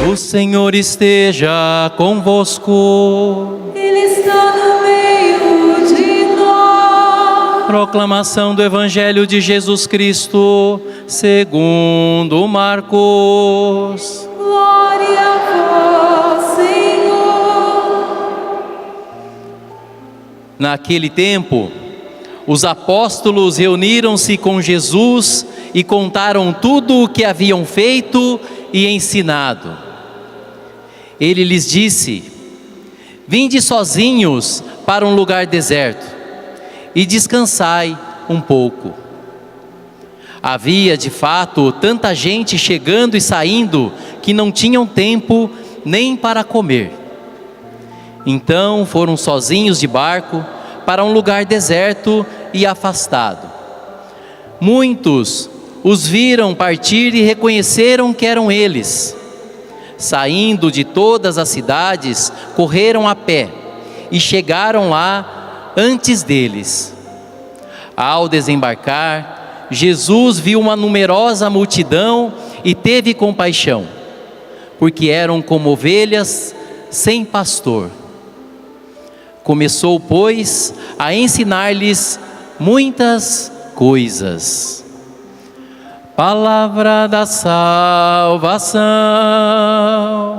O Senhor esteja convosco. Ele está no meio de nós. Proclamação do Evangelho de Jesus Cristo, segundo Marcos. Glória a vós, Senhor. Naquele tempo, os apóstolos reuniram-se com Jesus e contaram tudo o que haviam feito e ensinado. Ele lhes disse: vinde sozinhos para um lugar deserto e descansai um pouco. Havia de fato tanta gente chegando e saindo que não tinham tempo nem para comer. Então foram sozinhos de barco para um lugar deserto e afastado. Muitos os viram partir e reconheceram que eram eles. Saindo de todas as cidades, correram a pé e chegaram lá antes deles. Ao desembarcar, Jesus viu uma numerosa multidão e teve compaixão, porque eram como ovelhas sem pastor. Começou, pois, a ensinar-lhes muitas coisas. Palavra da salvação.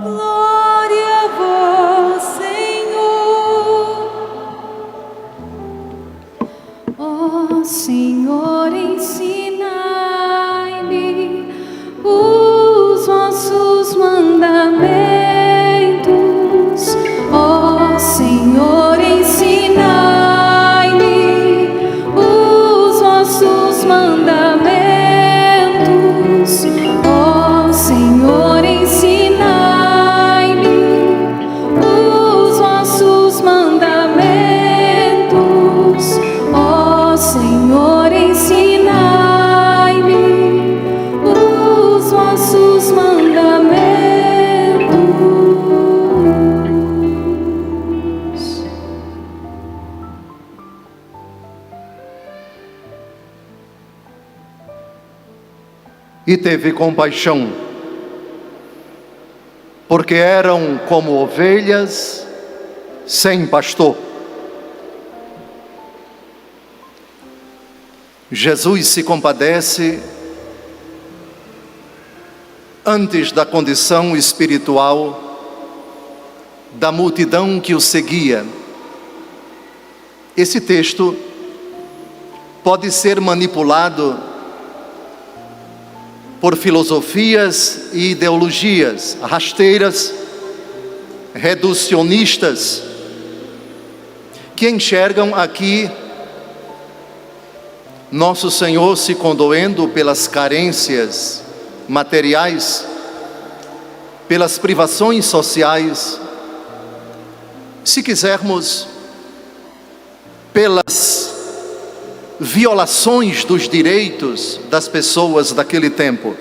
Glória a vós, Senhor. Ó Senhor, ensinai-me os vossos mandamentos. Ó Senhor, ensinai-me os vossos mandamentos. Ó Senhor, ensinai-me os vossos mandamentos. Ó Senhor, ensinai-me os vossos mandamentos. E teve compaixão, porque eram como ovelhas sem pastor. Jesus se compadece antes da condição espiritual da multidão que o seguia. Esse texto pode ser manipulado por filosofias e ideologias rasteiras, reducionistas, que enxergam aqui Nosso Senhor se condoendo pelas carências materiais, pelas privações sociais, se quisermos, pelas violações dos direitos das pessoas daquele tempo.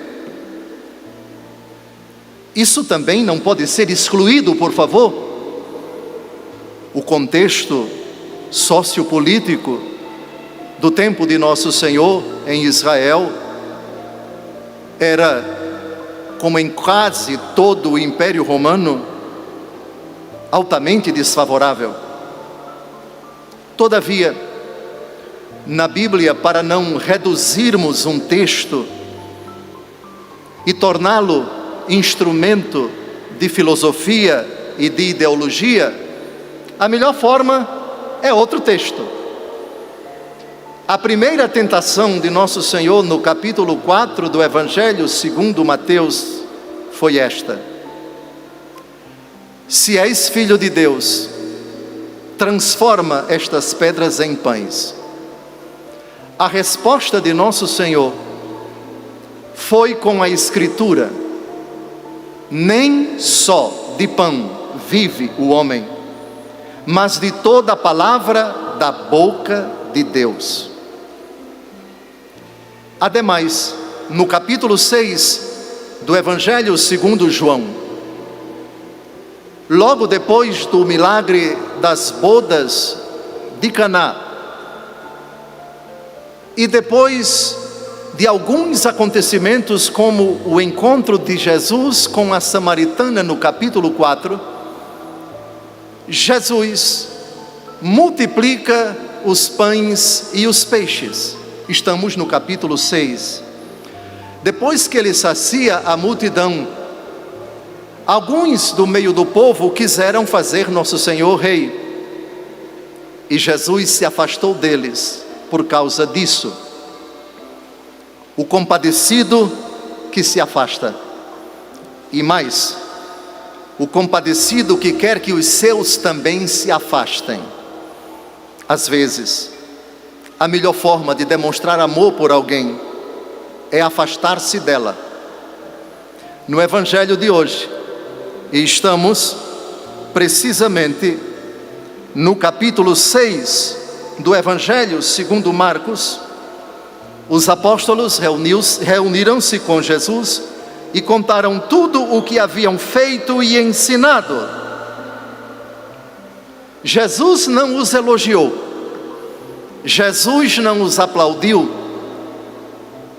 Isso também não pode ser excluído, por favor. O contexto sociopolítico do tempo de Nosso Senhor em Israel era, como em quase todo o Império Romano, altamente desfavorável. Todavia, na Bíblia, para não reduzirmos um texto e torná-lo instrumento de filosofia e de ideologia, a melhor forma é outro texto. A primeira tentação de Nosso Senhor no capítulo 4 do Evangelho segundo Mateus foi esta: se és filho de Deus, transforma estas pedras em pães. A resposta de Nosso Senhor foi com a Escritura: nem só de pão vive o homem, mas de toda a palavra da boca de Deus. Ademais, no capítulo 6 do Evangelho segundo João, logo depois do milagre das bodas de Caná, e depois de alguns acontecimentos, como o encontro de Jesus com a samaritana no capítulo 4, Jesus multiplica os pães e os peixes. Estamos no capítulo 6. Depois que ele sacia a multidão, alguns do meio do povo quiseram fazer Nosso Senhor rei. E Jesus se afastou deles por causa disso. O compadecido que se afasta. E mais, o compadecido que quer que os seus também se afastem. Às vezes, a melhor forma de demonstrar amor por alguém é afastar-se dela. No Evangelho de hoje, e estamos precisamente no capítulo 6 do Evangelho segundo Marcos, os apóstolos reuniram-se com Jesus e contaram tudo o que haviam feito e ensinado. Jesus não os elogiou, Jesus não os aplaudiu.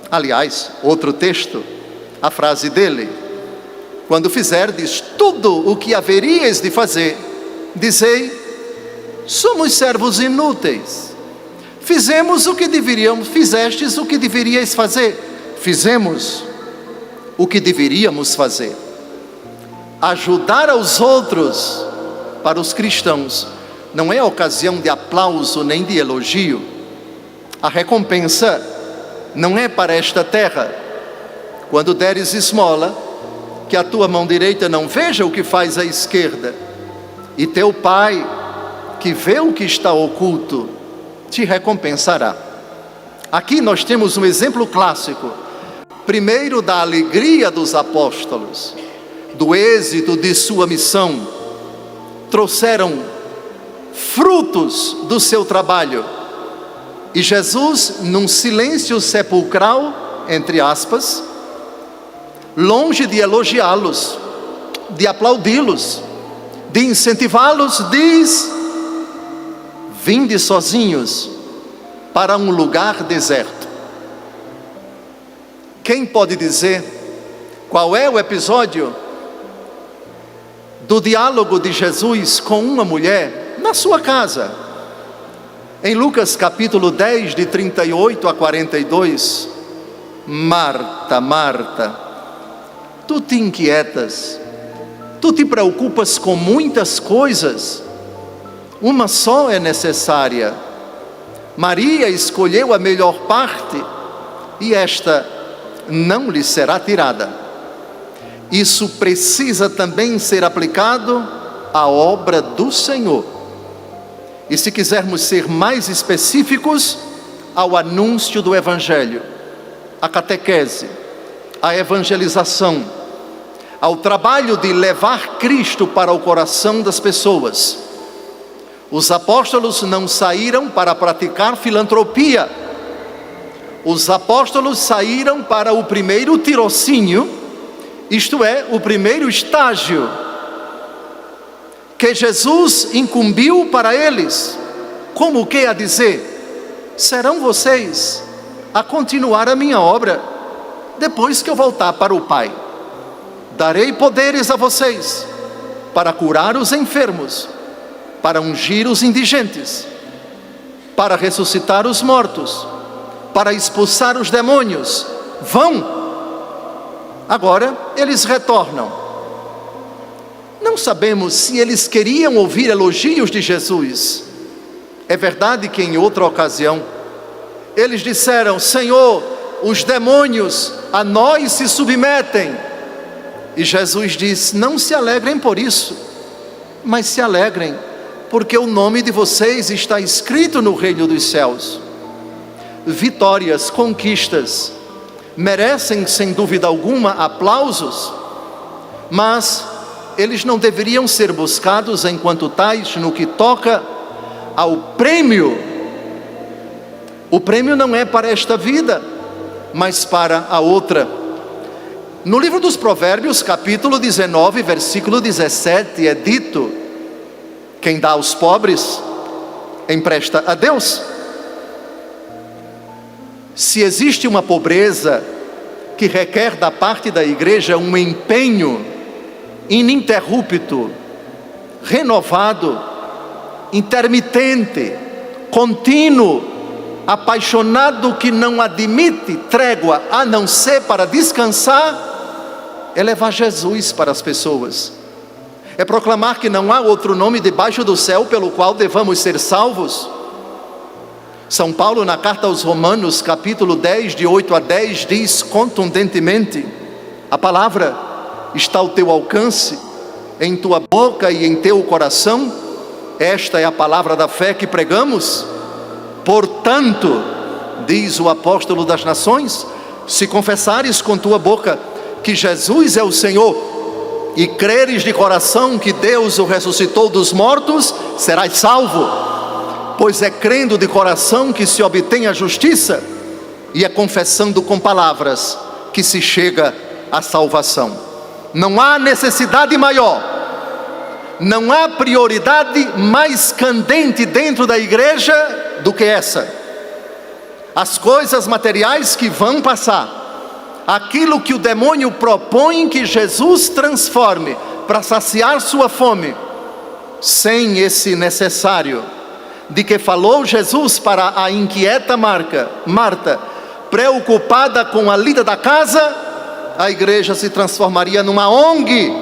Aliás, outro texto, a frase dele: quando fizerdes tudo o que haveríeis de fazer, dizei: somos servos inúteis. Fizemos o que deveríamos, fizestes o que deveríeis fazer. Fizemos o que deveríamos fazer. Ajudar aos outros, para os cristãos, não é ocasião de aplauso nem de elogio. A recompensa não é para esta terra. Quando deres esmola, que a tua mão direita não veja o que faz a esquerda, e teu Pai, que vê o que está oculto, te recompensará. Aqui nós temos um exemplo clássico, primeiro da alegria dos apóstolos, do êxito de sua missão. Trouxeram frutos do seu trabalho, e Jesus, num silêncio sepulcral, entre aspas, longe de elogiá-los, de aplaudi-los, de incentivá-los, diz: vinde sozinhos para um lugar deserto. Quem pode dizer qual é o episódio do diálogo de Jesus com uma mulher na sua casa? Em Lucas capítulo 10, de 38 a 42, Marta, Marta, tu te inquietas, tu te preocupas com muitas coisas, uma só é necessária. Maria escolheu a melhor parte, e esta não lhe será tirada. Isso precisa também ser aplicado à obra do Senhor. E se quisermos ser mais específicos, ao anúncio do Evangelho, à catequese, à evangelização, ao trabalho de levar Cristo para o coração das pessoas. Os apóstolos não saíram para praticar filantropia. Os apóstolos saíram para o primeiro tirocínio, isto é, o primeiro estágio, que Jesus incumbiu para eles, como que a dizer: serão vocês a continuar a minha obra, depois que eu voltar para o Pai. Darei poderes a vocês, para curar os enfermos, para ungir os indigentes, para ressuscitar os mortos, para expulsar os demônios. Vão! Agora eles retornam. Não sabemos se eles queriam ouvir elogios de Jesus. É verdade que em outra ocasião eles disseram: Senhor, os demônios a nós se submetem. E Jesus diz: não se alegrem por isso, mas se alegrem porque o nome de vocês está escrito no reino dos céus. Vitórias, conquistas, merecem sem dúvida alguma aplausos, mas eles não deveriam ser buscados enquanto tais no que toca ao prêmio. O prêmio não é para esta vida, mas para a outra. No livro dos Provérbios, capítulo 19, versículo 17, é dito: quem dá aos pobres, empresta a Deus. Se existe uma pobreza que requer da parte da igreja um empenho ininterrupto, renovado, intermitente, contínuo, apaixonado, que não admite trégua a não ser para descansar, é levar Jesus para as pessoas. É proclamar que não há outro nome debaixo do céu pelo qual devamos ser salvos. São Paulo, na carta aos Romanos, capítulo 10, de 8 a 10, diz contundentemente: a palavra está ao teu alcance, em tua boca e em teu coração. Esta é a palavra da fé que pregamos. Portanto, diz o apóstolo das nações, se confessares com tua boca que Jesus é o Senhor, e creres de coração que Deus o ressuscitou dos mortos, serás salvo. Pois é crendo de coração que se obtém a justiça, e é confessando com palavras que se chega à salvação. Não há necessidade maior, não há prioridade mais candente dentro da igreja do que essa. As coisas materiais que vão passar, aquilo que o demônio propõe que Jesus transforme para saciar sua fome, sem esse necessário de que falou Jesus para a inquieta Marta, preocupada com a lida da casa, a igreja se transformaria numa ONG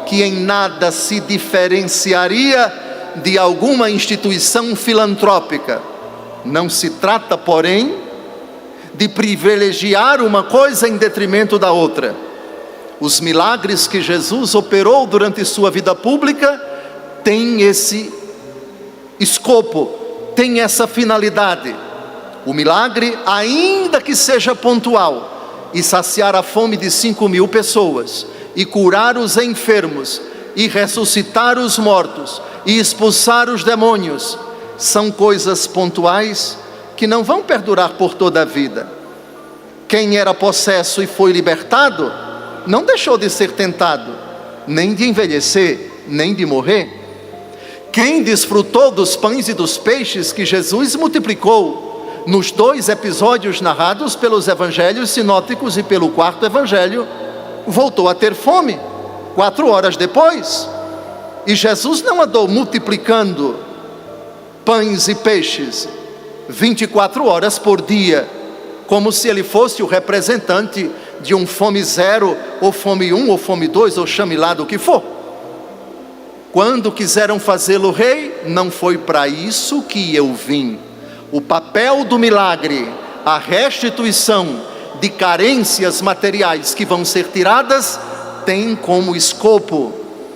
que em nada se diferenciaria de alguma instituição filantrópica. Não se trata, porém, de privilegiar uma coisa em detrimento da outra. Os milagres que Jesus operou durante sua vida pública têm esse escopo, tem essa finalidade. O milagre, ainda que seja pontual, e saciar a fome de 5.000 pessoas, e curar os enfermos, e ressuscitar os mortos, e expulsar os demônios, são coisas pontuais que não vão perdurar por toda a vida. Quem era possesso e foi libertado, não deixou de ser tentado, nem de envelhecer, nem de morrer. Quem desfrutou dos pães e dos peixes que Jesus multiplicou nos 2 episódios narrados pelos evangelhos sinópticos e pelo 4º evangelho, voltou a ter fome 4 horas depois. E Jesus não andou multiplicando pães e peixes 24 horas por dia, como se ele fosse o representante de um fome 0, ou fome 1, ou fome 2, ou chame lá do que for. Quando quiseram fazê-lo rei, não foi para isso que eu vim. O papel do milagre, a restituição de carências materiais que vão ser tiradas, tem como escopo: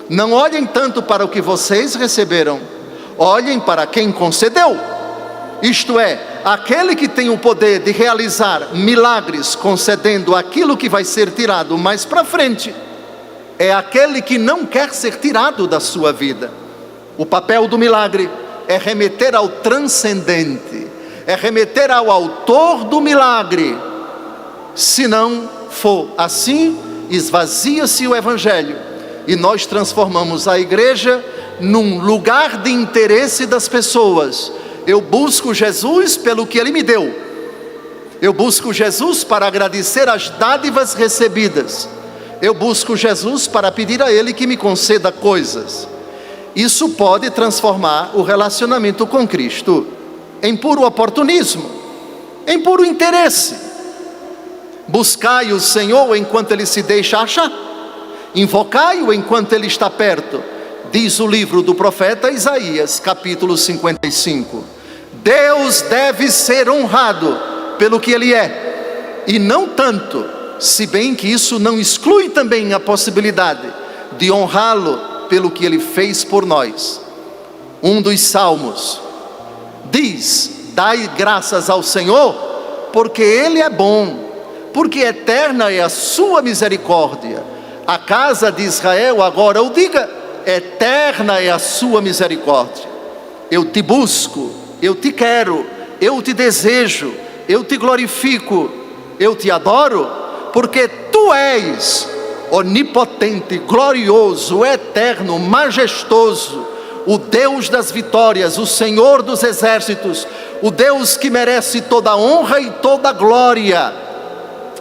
não olhem tanto para o que vocês receberam, olhem para quem concedeu. Isto é, aquele que tem o poder de realizar milagres, concedendo aquilo que vai ser tirado mais para frente, é aquele que não quer ser tirado da sua vida. O papel do milagre é remeter ao transcendente, é remeter ao autor do milagre. Se não for assim, esvazia-se o evangelho, e nós transformamos a igreja num lugar de interesse das pessoas. Eu busco Jesus pelo que Ele me deu, eu busco Jesus para agradecer as dádivas recebidas, eu busco Jesus para pedir a Ele que me conceda coisas. Isso pode transformar o relacionamento com Cristo em puro oportunismo, em puro interesse. Buscai o Senhor enquanto Ele se deixa achar, invocai-o enquanto Ele está perto, diz o livro do profeta Isaías, capítulo 55. Deus deve ser honrado pelo que Ele é, e não tanto, se bem que isso não exclui também a possibilidade de honrá-lo pelo que Ele fez por nós. Um dos salmos diz: dai graças ao Senhor, porque Ele é bom, porque eterna é a sua misericórdia. A casa de Israel agora o diga: eterna é a sua misericórdia. Eu te busco, eu te quero, eu te desejo, eu te glorifico, eu te adoro, porque tu és onipotente, glorioso, eterno, majestoso, o Deus das vitórias, o Senhor dos exércitos, o Deus que merece toda honra e toda glória.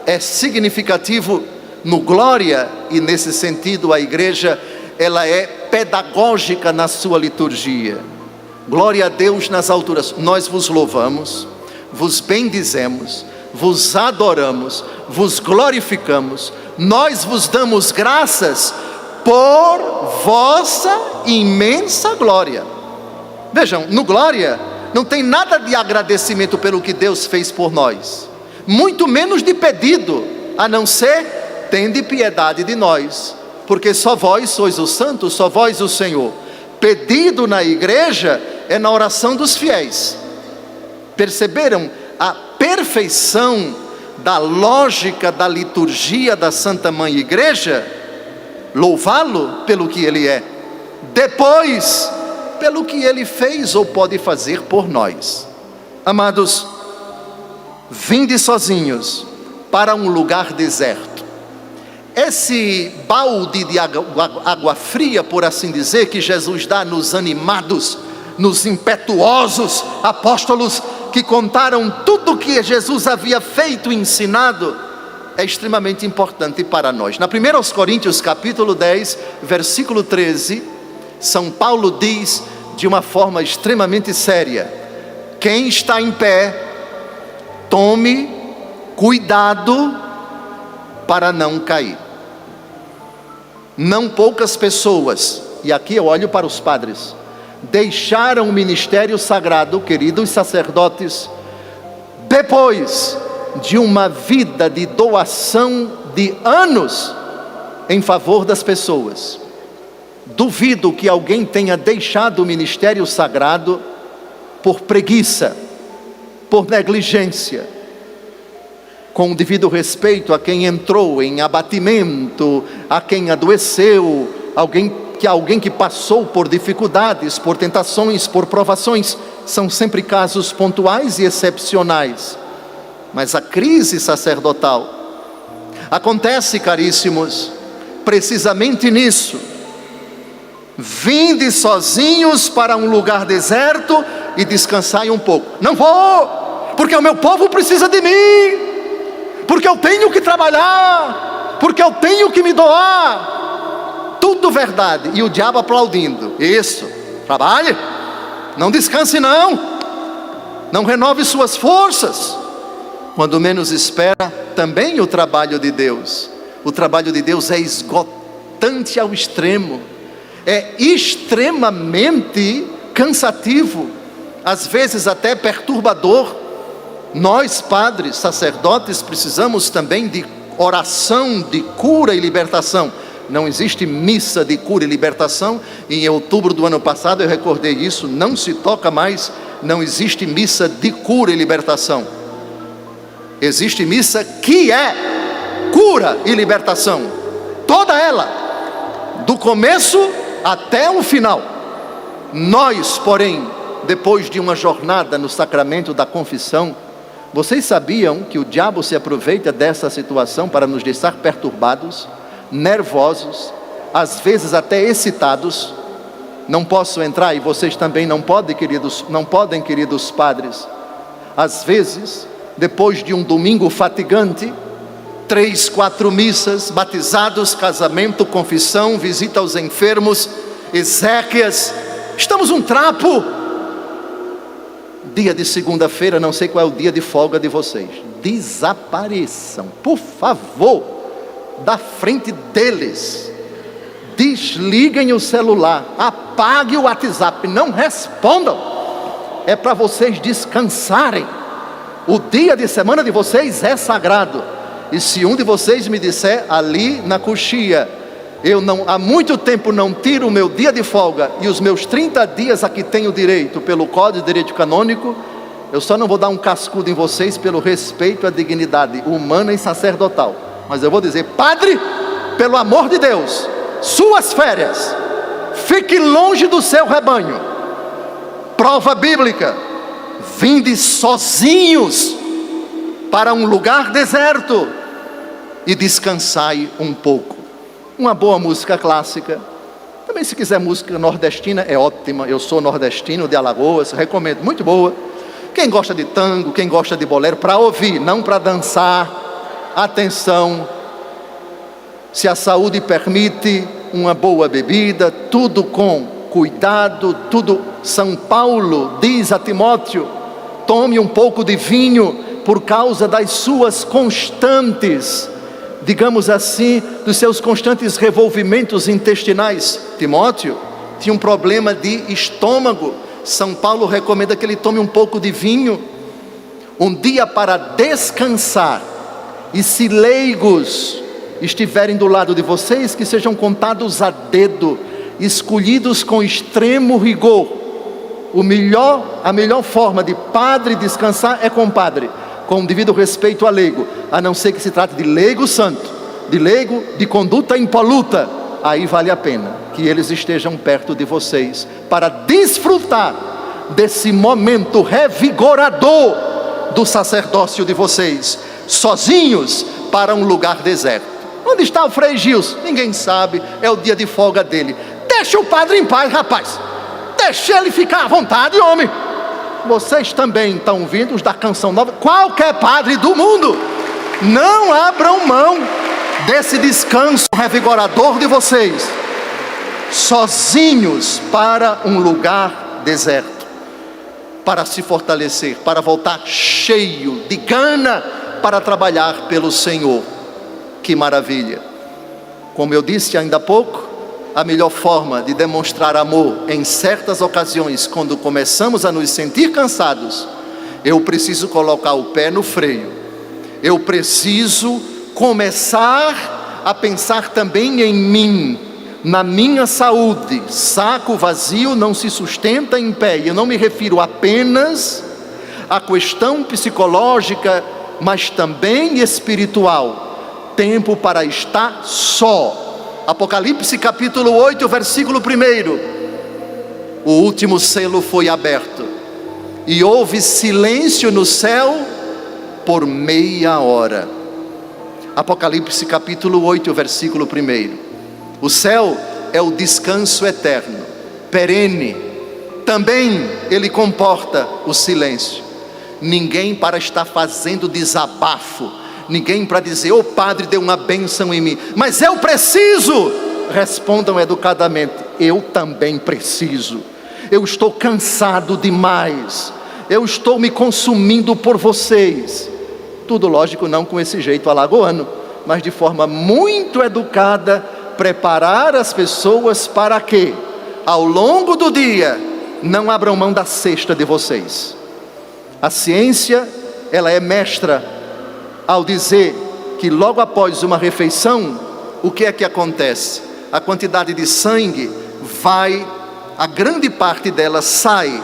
É significativo no glória, e nesse sentido a igreja, ela é pedagógica na sua liturgia. Glória a Deus nas alturas. Nós vos louvamos, vos bendizemos, vos adoramos, vos glorificamos. Nós vos damos graças por vossa imensa glória. Vejam, no glória não tem nada de agradecimento pelo que Deus fez por nós, muito menos de pedido, a não ser: tende piedade de nós, porque só vós sois os santos, só vós o Senhor. Pedido na igreja é na oração dos fiéis. Perceberam a perfeição da lógica da liturgia da Santa Mãe Igreja? Louvá-lo pelo que Ele é, depois pelo que Ele fez ou pode fazer por nós. Amados, vinde sozinhos para um lugar deserto. Esse balde de água fria, por assim dizer, que Jesus dá nos animados, nos impetuosos apóstolos que contaram tudo o que Jesus havia feito e ensinado, é extremamente importante para nós. Na 1 Coríntios capítulo 10, versículo 13, São Paulo diz de uma forma extremamente séria: quem está em pé, tome cuidado para não cair. Não poucas pessoas, e aqui eu olho para os padres, deixaram o ministério sagrado, queridos sacerdotes, depois de uma vida de doação de anos em favor das pessoas. Duvido que alguém tenha deixado o ministério sagrado por preguiça, por negligência, com o devido respeito a quem entrou em abatimento, a quem adoeceu, alguém que passou por dificuldades, por tentações, por provações. São sempre casos pontuais e excepcionais. Mas a crise sacerdotal acontece, caríssimos, precisamente nisso. Vinde sozinhos para um lugar deserto e descansai um pouco. Não vou, porque o meu povo precisa de mim, porque eu tenho que trabalhar, porque eu tenho que me doar. Tudo verdade, e o diabo aplaudindo. Isso, trabalhe, não descanse não renove suas forças. Quando menos espera, também o trabalho de Deus é esgotante ao extremo, é extremamente cansativo, às vezes até perturbador. Nós, padres, sacerdotes, precisamos também de oração de cura e libertação. Não existe missa de cura e libertação. Em outubro do ano passado eu recordei isso, não se toca mais, não existe missa de cura e libertação. Existe missa que é cura e libertação, toda ela, do começo até o final. Nós, porém, depois de uma jornada no sacramento da confissão, vocês sabiam que o diabo se aproveita dessa situação para nos deixar perturbados, nervosos, às vezes até excitados? Não posso entrar, e vocês também não podem, queridos padres. Às vezes, depois de um domingo fatigante, 3, 4 missas, batizados, casamento, confissão, visita aos enfermos, exéquias, estamos um trapo. Dia de segunda-feira, não sei qual é o dia de folga de vocês, desapareçam, por favor, da frente deles. Desliguem o celular, apague o WhatsApp, não respondam. É para vocês descansarem. O dia de semana de vocês é sagrado. E se um de vocês me disser ali na coxia, há muito tempo não tiro o meu dia de folga, e os meus 30 dias aqui tenho direito pelo Código de Direito Canônico, eu só não vou dar um cascudo em vocês pelo respeito à dignidade humana e sacerdotal. Mas eu vou dizer: padre, pelo amor de Deus, suas férias, fique longe do seu rebanho. Prova bíblica: vinde sozinhos para um lugar deserto e descansai um pouco. Uma boa música clássica. Também, se quiser música nordestina, é ótima. Eu sou nordestino de Alagoas, recomendo, muito boa. Que Quem gosta de tango, quem gosta de bolero, para ouvir, não para dançar. Atenção, se a saúde permite, uma boa bebida, tudo com cuidado, tudo. São Paulo diz a Timóteo: tome um pouco de vinho por causa das suas constantes, digamos assim, dos seus constantes revolvimentos intestinais. Timóteo tinha um problema de estômago. São Paulo recomenda que ele tome um pouco de vinho. Um dia para descansar. E se leigos estiverem do lado de vocês, que sejam contados a dedo, escolhidos com extremo rigor. A melhor forma de padre descansar é com padre, com devido respeito a leigo, a não ser que se trate de leigo santo, de leigo de conduta impoluta. Aí vale a pena que eles estejam perto de vocês, para desfrutar desse momento revigorador do sacerdócio de vocês, sozinhos para um lugar deserto. Onde está o Frei Gilson? Ninguém sabe, é o dia de folga dele. Deixa o padre em paz, rapaz. Deixa ele ficar à vontade, homem. Vocês também estão vindos da Canção Nova. Qualquer padre do mundo, não abram mão desse descanso revigorador de vocês, sozinhos para um lugar deserto, para se fortalecer, para voltar cheio de gana para trabalhar pelo Senhor. Que maravilha! Como eu disse ainda há pouco, a melhor forma de demonstrar amor em certas ocasiões, quando começamos a nos sentir cansados, eu preciso colocar o pé no freio. Eu preciso começar a pensar também em mim, na minha saúde. Saco vazio não se sustenta em pé. E eu não me refiro apenas à questão psicológica, mas também espiritual. Tempo para estar só. Apocalipse capítulo 8, versículo 1. O último selo foi aberto e houve silêncio no céu por meia hora. Apocalipse capítulo 8, versículo 1. O céu é o descanso eterno, perene. Também ele comporta o silêncio. Ninguém para estar fazendo desabafo, ninguém para dizer: o padre deu uma bênção em mim, mas eu preciso. Respondam educadamente: eu também preciso. Eu estou cansado demais. Eu estou me consumindo por vocês. Tudo lógico, não com esse jeito alagoano, mas de forma muito educada, preparar as pessoas para que, ao longo do dia, não abram mão da cesta de vocês. A ciência, ela é mestra ao dizer que logo após uma refeição, o que é que acontece? A quantidade de sangue vai, a grande parte dela sai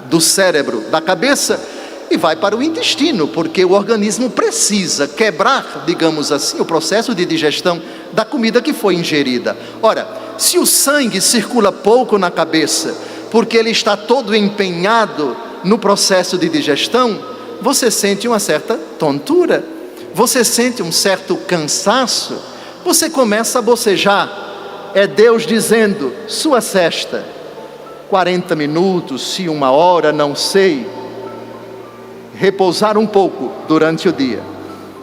do cérebro, da cabeça, e vai para o intestino, porque o organismo precisa quebrar, digamos assim, o processo de digestão da comida que foi ingerida. Ora, se o sangue circula pouco na cabeça, porque ele está todo empenhado no processo de digestão, você sente uma certa tontura, você sente um certo cansaço, você começa a bocejar. É Deus dizendo: sua cesta, 40 minutos, se 1 hora, não sei. Repousar um pouco durante o dia,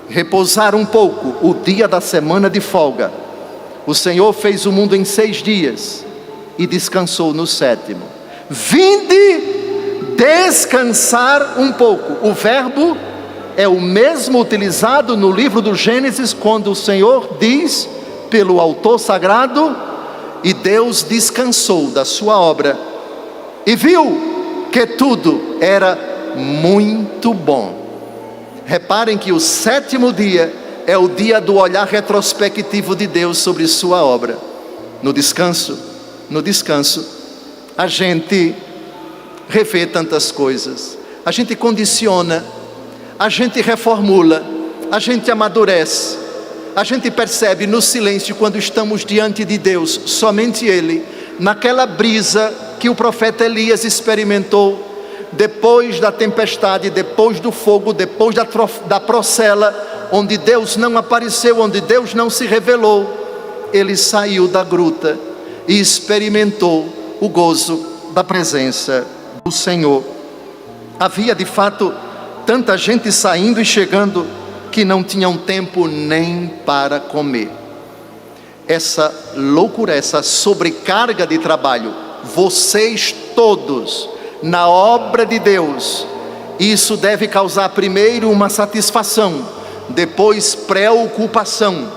repousar um pouco o dia da semana de folga. O Senhor fez o mundo em 6 dias e descansou no 7º. Vinde descansar um pouco. O verbo é o mesmo utilizado no livro do Gênesis, quando o Senhor diz pelo autor sagrado: e Deus descansou da sua obra e viu que tudo era muito bom. Reparem que o 7º dia é o dia do olhar retrospectivo de Deus sobre sua obra. No descanso, a gente revê tantas coisas, a gente condiciona, a gente reformula, a gente amadurece, a gente percebe no silêncio, quando estamos diante de Deus, somente Ele, naquela brisa que o profeta Elias experimentou, depois da tempestade, depois do fogo, depois da procela, onde Deus não apareceu, onde Deus não se revelou, ele saiu da gruta e experimentou o gozo da presença do Senhor. Havia de fato tanta gente saindo e chegando que não tinham tempo nem para comer. Essa loucura, essa sobrecarga de trabalho, vocês todos na obra de Deus, isso deve causar primeiro uma satisfação, depois preocupação.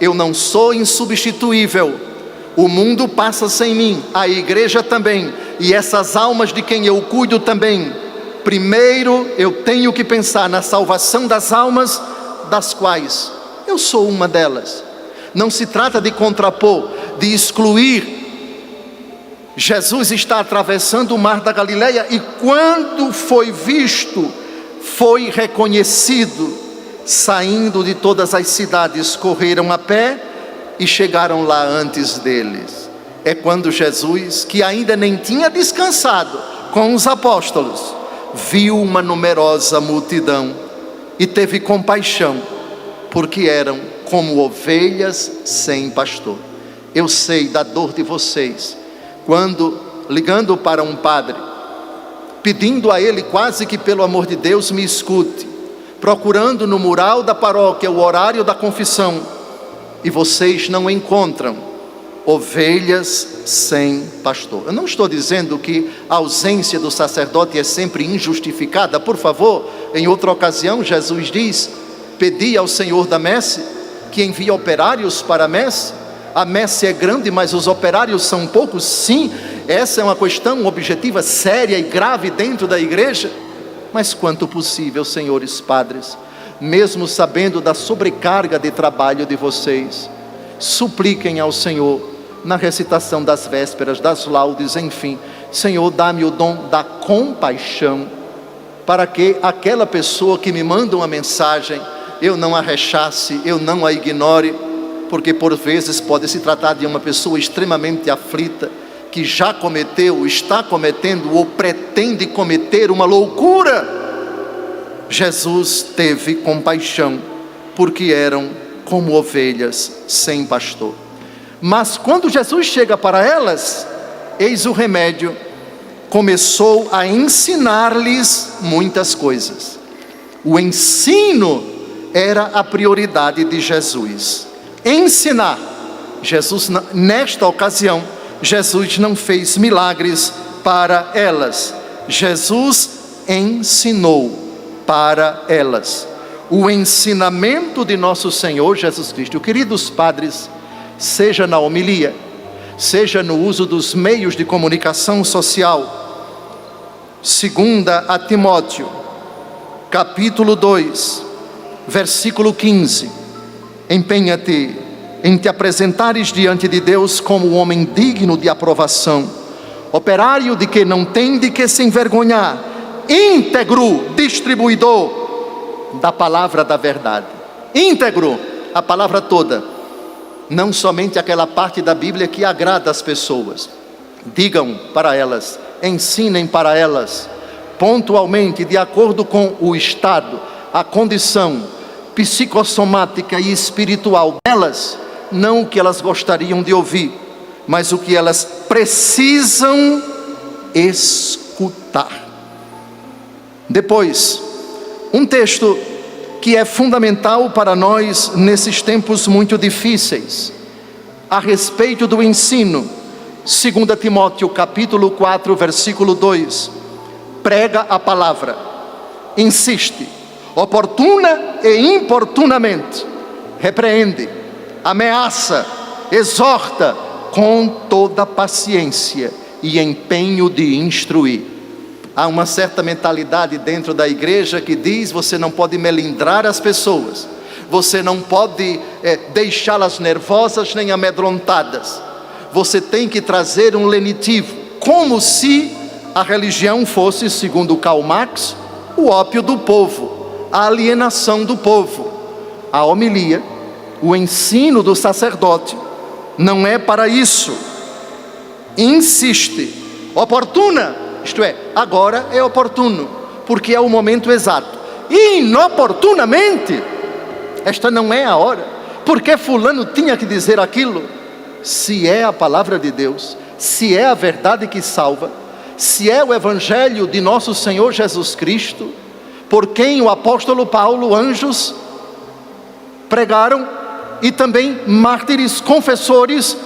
Eu não sou insubstituível, o mundo passa sem mim, a igreja também, e essas almas de quem eu cuido também. Primeiro eu tenho que pensar na salvação das almas, das quais eu sou uma delas. Não se trata de contrapor, de excluir. Jesus está atravessando o mar da Galileia e quando foi visto, foi reconhecido. Saindo de todas as cidades, correram a pé e chegaram lá antes deles. É quando Jesus, que ainda nem tinha descansado com os apóstolos, viu uma numerosa multidão e teve compaixão, porque eram como ovelhas sem pastor. Eu sei da dor de vocês, quando ligando para um padre, pedindo a ele quase que pelo amor de Deus me escute, procurando no mural da paróquia o horário da confissão, e vocês não encontram ovelhas sem pastor. Eu não estou dizendo que a ausência do sacerdote é sempre injustificada, por favor. Em outra ocasião Jesus diz: pedi ao Senhor da messe que envie operários para a messe. A messe é grande, mas os operários são poucos. Sim, essa é uma questão objetiva, séria e grave dentro da igreja. Mas quanto possível, senhores padres, mesmo sabendo da sobrecarga de trabalho de vocês, supliquem ao Senhor, na recitação das vésperas, das laudes, enfim: Senhor, dá-me o dom da compaixão, para que aquela pessoa que me manda uma mensagem, eu não a rechace, eu não a ignore, porque por vezes pode se tratar de uma pessoa extremamente aflita, que já cometeu, está cometendo ou pretende cometer uma loucura. Jesus teve compaixão, porque eram como ovelhas sem pastor. Mas quando Jesus chega para elas, eis o remédio: começou a ensinar-lhes muitas coisas. O ensino era a prioridade de Jesus. Ensinar. Jesus, nesta ocasião, Jesus não fez milagres para elas. Jesus ensinou para elas. O ensinamento de nosso Senhor Jesus Cristo. Queridos padres, seja na homilia, seja no uso dos meios de comunicação social, 2 a Timóteo, capítulo 2, versículo 15: empenha-te em te apresentares diante de Deus como um homem digno de aprovação, operário de que não tem de que se envergonhar, íntegro, distribuidor da palavra da verdade. Íntegro, a palavra toda, não somente aquela parte da Bíblia que agrada às pessoas. Digam para elas, ensinem para elas, pontualmente, de acordo com o estado, a condição psicossomática e espiritual delas, não o que elas gostariam de ouvir, mas o que elas precisam escutar. Depois, um texto que é fundamental para nós nesses tempos muito difíceis, a respeito do ensino. 2 Timóteo capítulo 4, versículo 2, prega a palavra, insiste, oportuna e importunamente, repreende, ameaça, exorta com toda paciência e empenho de instruir. Há uma certa mentalidade dentro da igreja que diz: você não pode melindrar as pessoas, você não pode deixá-las nervosas nem amedrontadas, você tem que trazer um lenitivo, como se a religião fosse, segundo Karl Marx, o ópio do povo, a alienação do povo. A homilia, o ensino do sacerdote, não é para isso. Insiste, oportuna, isto é, agora é oportuno, porque é o momento exato. Inoportunamente, esta não é a hora, porque fulano tinha que dizer aquilo. Se é a palavra de Deus, se é a verdade que salva, se é o Evangelho de nosso Senhor Jesus Cristo, por quem o apóstolo Paulo, anjos pregaram, e também mártires, confessores,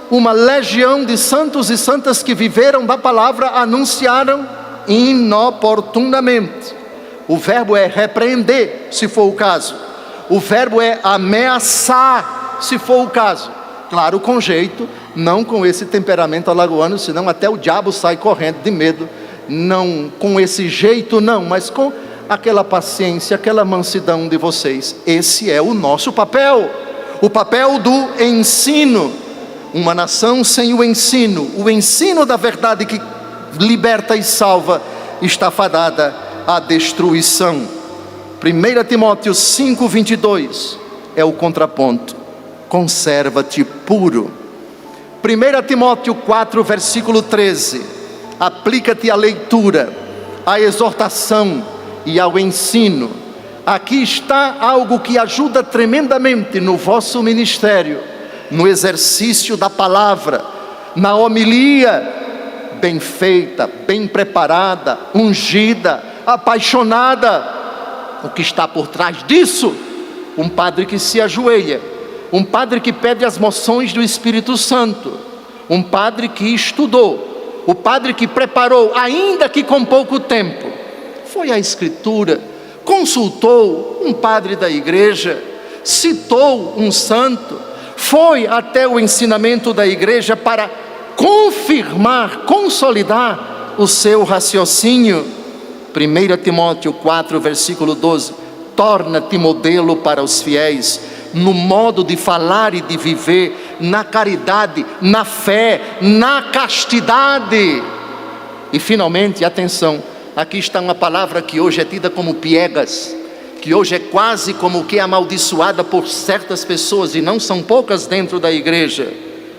uma legião de santos e santas que viveram da palavra, anunciaram inoportunamente. O verbo é repreender, se for o caso. O verbo é ameaçar, se for o caso. Claro, com jeito, não com esse temperamento alagoano, senão até o diabo sai correndo de medo. Não com esse jeito, não, mas com aquela paciência, aquela mansidão de vocês. Esse é o nosso papel, o papel do ensino. Uma nação sem o ensino da verdade que liberta e salva, está fadada à destruição. 1 Timóteo 5:22 é o contraponto: conserva-te puro. 1 Timóteo 4, versículo 13: aplica-te à leitura, à exortação e ao ensino. Aqui está algo que ajuda tremendamente no vosso ministério, no exercício da palavra, na homilia bem feita, bem preparada, ungida, apaixonada. O que está por trás disso? Um padre que se ajoelha, um padre que pede as moções do Espírito Santo, um padre que estudou, o padre que preparou, ainda que com pouco tempo, foi à Escritura, consultou um padre da igreja, citou um santo, foi até o ensinamento da igreja para confirmar, consolidar o seu raciocínio. 1 Timóteo 4, versículo 12: torna-te modelo para os fiéis, no modo de falar e de viver, na caridade, na fé, na castidade. E finalmente, atenção, aqui está uma palavra que hoje é tida como piegas, que hoje é quase como que amaldiçoada por certas pessoas, e não são poucas dentro da igreja.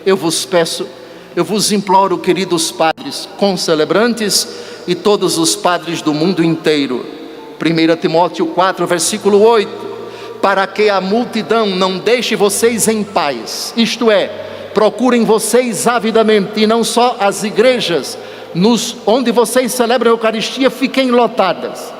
Eu vos peço, eu vos imploro, queridos padres, concelebrantes e todos os padres do mundo inteiro, 1 Timóteo 4, versículo 8: para que a multidão não deixe vocês em paz, isto é, procurem vocês avidamente, e não só as igrejas onde vocês celebram a Eucaristia fiquem lotadas,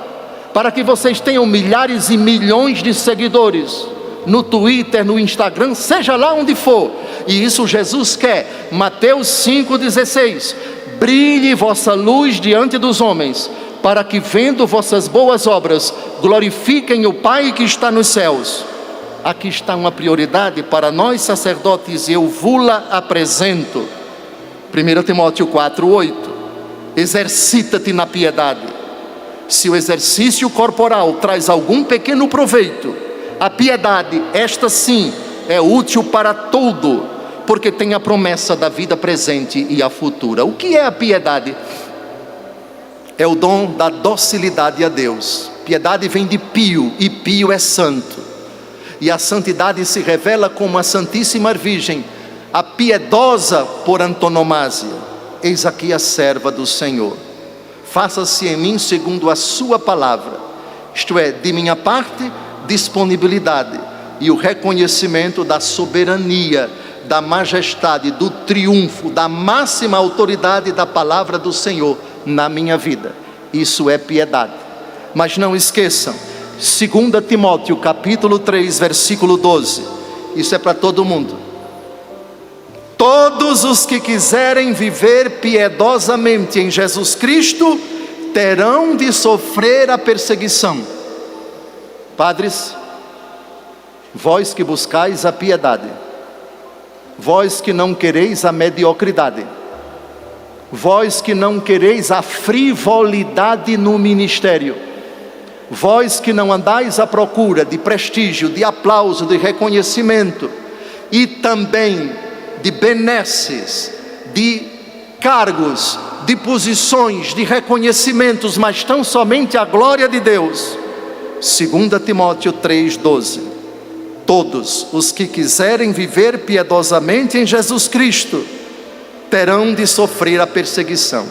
para que vocês tenham milhares e milhões de seguidores no Twitter, no Instagram, seja lá onde for. E isso Jesus quer. Mateus 5,16: brilhe vossa luz diante dos homens, para que vendo vossas boas obras, glorifiquem o Pai que está nos céus. Aqui está uma prioridade para nós sacerdotes, e eu vos-la apresento. 1 Timóteo 4:8: exercita-te na piedade. Se o exercício corporal traz algum pequeno proveito, a piedade, esta sim, é útil para tudo, porque tem a promessa da vida presente e a futura. O que é a piedade? É o dom da docilidade a Deus. Piedade vem de pio, e pio é santo. E a santidade se revela como a Santíssima Virgem, a piedosa por antonomasia. Eis aqui a serva do Senhor. Faça-se em mim segundo a sua palavra. Isto é, de minha parte, disponibilidade e o reconhecimento da soberania, da majestade, do triunfo, da máxima autoridade da palavra do Senhor na minha vida. Isso é piedade. Mas não esqueçam, 2 Timóteo capítulo 3, versículo 12, isso é para todo mundo: todos os que quiserem viver piedosamente em Jesus Cristo terão de sofrer a perseguição. Padres, vós que buscais a piedade, vós que não quereis a mediocridade, vós que não quereis a frivolidade no ministério, vós que não andais à procura de prestígio, de aplauso, de reconhecimento, e também de benesses, de cargos, de posições, de reconhecimentos, mas tão somente a glória de Deus. 2 Timóteo 3,12: todos os que quiserem viver piedosamente em Jesus Cristo terão de sofrer a perseguição.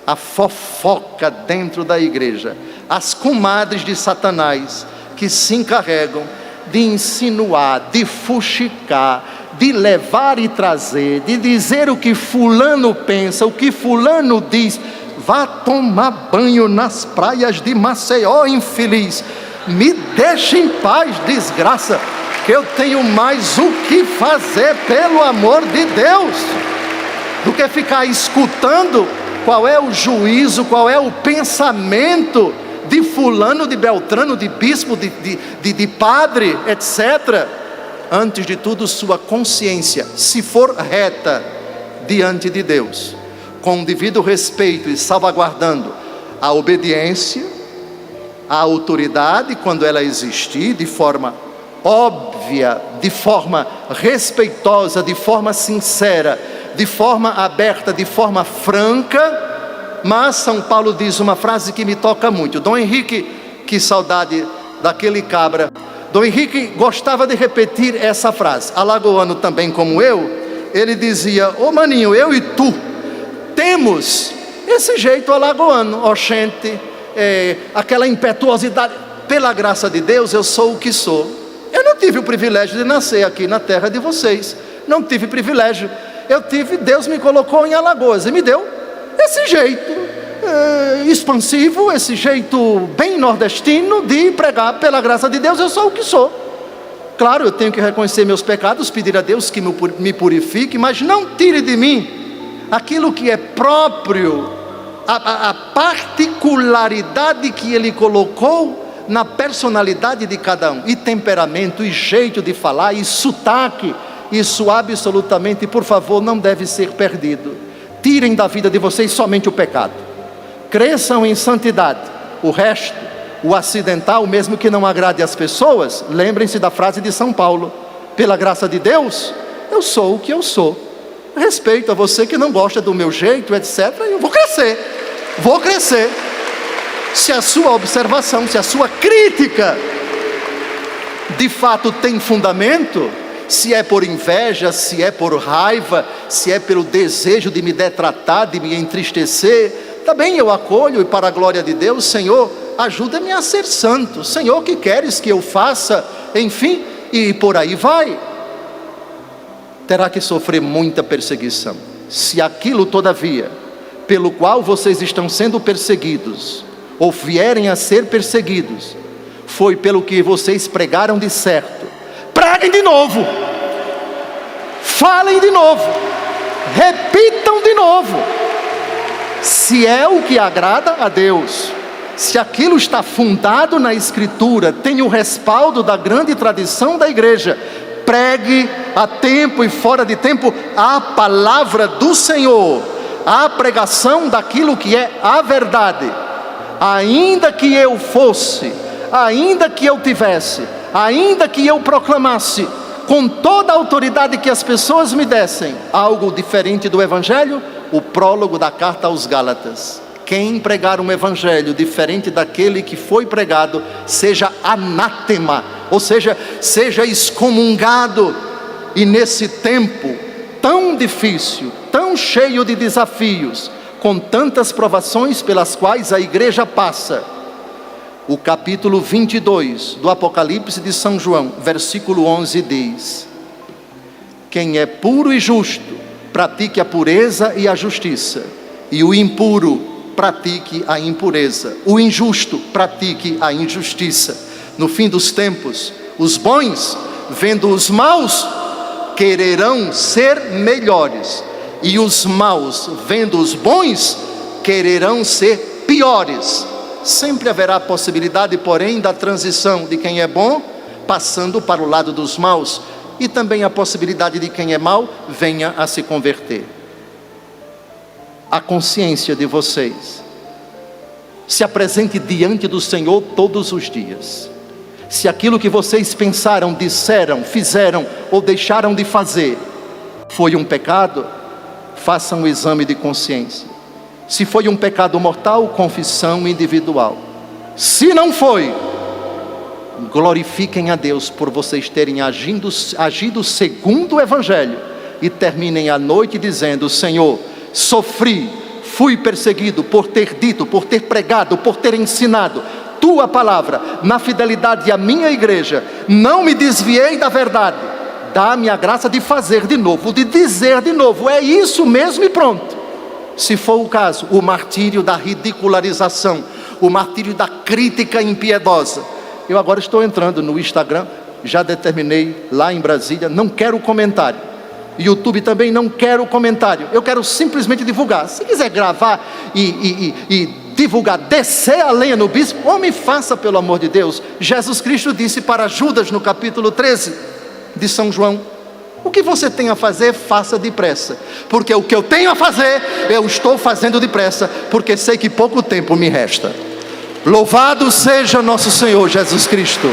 A fofoca dentro da igreja, as comadres de Satanás que se encarregam de insinuar, de fuxicar, de levar e trazer, de dizer o que fulano pensa, o que fulano diz. Vá tomar banho nas praias de Maceió, infeliz. Me deixe em paz, desgraça, que eu tenho mais o que fazer, pelo amor de Deus, do que ficar escutando qual é o juízo, qual é o pensamento de fulano, de beltrano, de bispo, de padre, etc. Antes de tudo, sua consciência, se for reta diante de Deus, com o devido respeito e salvaguardando a obediência, a autoridade, quando ela existir, de forma óbvia, de forma respeitosa, de forma sincera, de forma aberta, de forma franca. Mas São Paulo diz uma frase que me toca muito. Dom Henrique, que saudade daquele cabra. Dom Henrique gostava de repetir essa frase, alagoano também como eu. Ele dizia: ô maninho, eu e tu temos esse jeito alagoano, oxente, aquela impetuosidade. Pela graça de Deus eu sou o que sou. Eu não tive o privilégio de nascer aqui na terra de vocês, não tive privilégio. Deus me colocou em Alagoas e me deu esse jeito expansivo, esse jeito bem nordestino de pregar. Pela graça de Deus eu sou o que sou. Claro, eu tenho que reconhecer meus pecados, pedir a Deus que me purifique, mas não tire de mim aquilo que é próprio, a particularidade que Ele colocou na personalidade de cada um, e temperamento, e jeito de falar, e sotaque. Isso absolutamente, por favor, não deve ser perdido. Tirem da vida de vocês somente o pecado, cresçam em santidade. O resto, o acidental, mesmo que não agrade as pessoas, lembrem-se da frase de São Paulo: pela graça de Deus, eu sou o que eu sou. Respeito a você que não gosta do meu jeito, etc. Eu vou crescer. Se a sua observação, se a sua crítica de fato tem fundamento, se é por inveja, se é por raiva, se é pelo desejo de me detratar, de me entristecer, também eu acolho, e para a glória de Deus, Senhor, ajuda-me a ser santo. Senhor, que queres que eu faça? Enfim, e por aí vai. Terá que sofrer muita perseguição. Se aquilo, todavia, pelo qual vocês estão sendo perseguidos, ou vierem a ser perseguidos, foi pelo que vocês pregaram de certo, preguem de novo, falem de novo, repitam de novo, se é o que agrada a Deus, se aquilo está fundado na Escritura, tem o respaldo da grande tradição da igreja. Pregue a tempo e fora de tempo a palavra do Senhor, a pregação daquilo que é a verdade. Ainda que eu fosse, ainda que eu tivesse, ainda que eu proclamasse com toda a autoridade que as pessoas me dessem algo diferente do Evangelho, o prólogo da carta aos Gálatas: quem pregar um Evangelho diferente daquele que foi pregado, seja anátema, ou seja, seja excomungado. E nesse tempo tão difícil, tão cheio de desafios, com tantas provações pelas quais a igreja passa, o capítulo 22 do Apocalipse de São João, versículo 11 diz: quem é puro e justo, pratique a pureza e a justiça, e o impuro, pratique a impureza, o injusto, pratique a injustiça. No fim dos tempos, os bons, vendo os maus, quererão ser melhores, e os maus, vendo os bons, quererão ser piores. Sempre haverá a possibilidade, porém, da transição de quem é bom, passando para o lado dos maus, e também a possibilidade de quem é mau, venha a se converter. A consciência de vocês se apresente diante do Senhor todos os dias. Se aquilo que vocês pensaram, disseram, fizeram ou deixaram de fazer foi um pecado, façam um exame de consciência. Se foi um pecado mortal, confissão individual. Se não foi, glorifiquem a Deus por vocês terem agido segundo o Evangelho, e terminem a noite dizendo: Senhor, sofri, fui perseguido por ter dito, por ter pregado, por ter ensinado tua palavra, na fidelidade à minha igreja, não me desviei da verdade. Dá-me a graça de fazer de novo, de dizer de novo, é isso mesmo e pronto. Se for o caso, o martírio da ridicularização, o martírio da crítica impiedosa. Eu agora estou entrando no Instagram, já determinei lá em Brasília, não quero comentário. YouTube também não quero comentário, eu quero simplesmente divulgar. Se quiser gravar e divulgar, descer a lenha no bispo, ou me faça, pelo amor de Deus. Jesus Cristo disse para Judas no capítulo 13 de São João: o que você tem a fazer, faça depressa, porque o que eu tenho a fazer, eu estou fazendo depressa, porque sei que pouco tempo me resta. Louvado seja nosso Senhor Jesus Cristo.